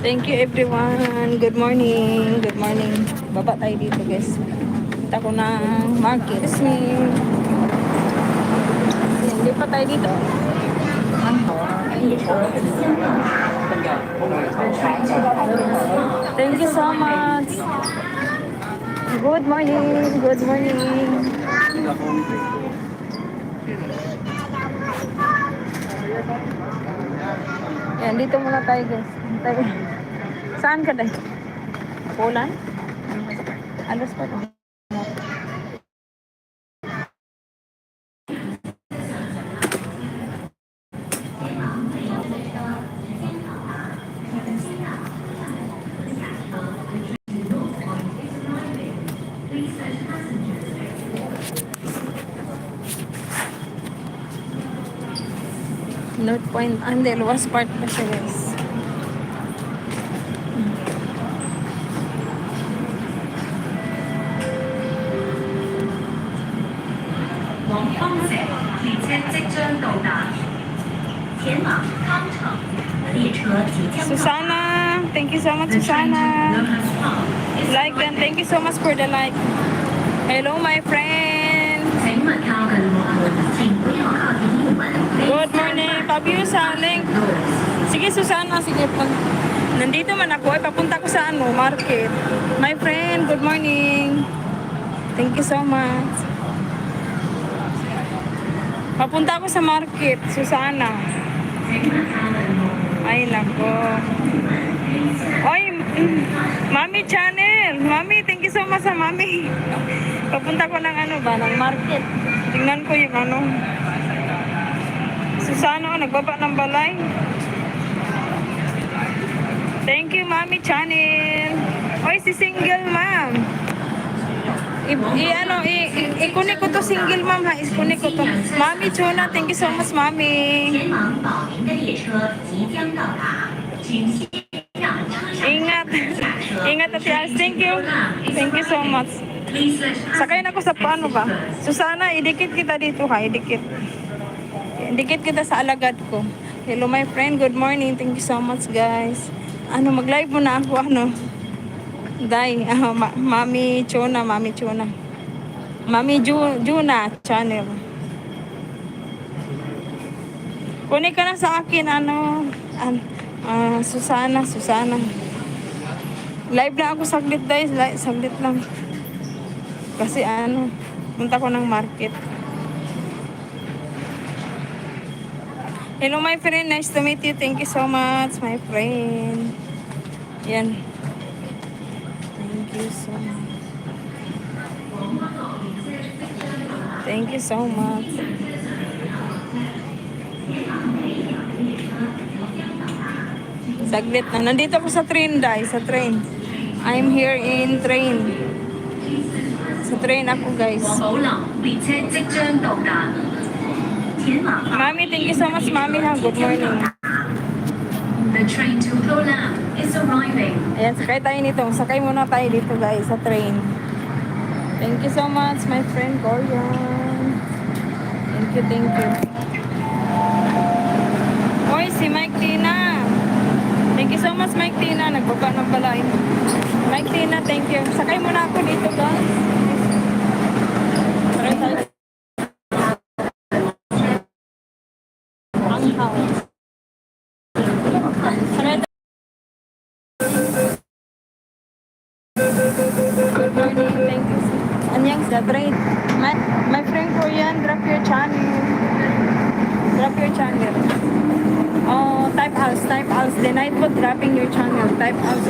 Thank you everyone. Good morning. Good morning. Baba tayo dito guys. Kita ko ng market. Kasi hindi pa tayo dito. Thank you so much. Good morning. Good morning. Yan, dito muna tayo guys. Tayo. Saan ka dahil? Poland? Alas pa to. North Point. Hindi, luwas part pa siya guys. Susana, thank you so much, Susana. Like them, thank you so much for the like. Hello, my friends. Good morning, Pabiusa, link. Sige, Susana, sige po. Nandito man ako, ay papunta ko sa market. My friend, good morning. Thank you so much. Papunta ako sa market, Susana. Ay, nako. Oy, Mami Channel. Mami, thank you so much sa Mami. Papunta ko ng ng market. Tingnan ko yung Susana, nagbaba ng balay. Thank you, Mami Channel. Oy, si single ma'am. Ikunik ko to single ma'am ha. Ikunik ko to. Mami Chuna, thank you so much, Mami. Ingat. Ingat at yes. Thank you. Thank you so much. Sakay na ko sa paano ba? Susana, idikit kita dito ha. Idikit. Idikit kita sa alagad ko. Hello my friend. Good morning. Thank you so much guys. Mag-live muna ako Day, Mami Chuna, Mami Chuna. Mami Juna channel. Kunin ka na sa akin, Susana. Live na ako saglit, guys. Saglit lang. Kasi punta ko ng market. Hello, my friend. Nice to meet you. Thank you so much, my friend. Yan. Thank you so much. Thank you so much. Saglit na. Nandito ako sa train, guys. Sa train. I'm here in train. Sa train ako, guys. Mami, thank you so much, Mami. Ha? Good morning. The train to Poland is arriving. Ayan, sakay tayo nito. Sakay muna tayo dito, guys, sa train. Thank you so much, my friend Corian. Thank you. Oy, si Mike Tina. Thank you so much, Mike Tina. Nagbaba ng balay. Mike Tina, thank you. Sakay muna ako dito, guys. Sakay tayo. Ang house. Sakay tayo. Good morning, thank you. Anyang sa train. My friend Korean, drop your channel. Drop your channel. Oh, type house. The night bot dropping your channel. Type house.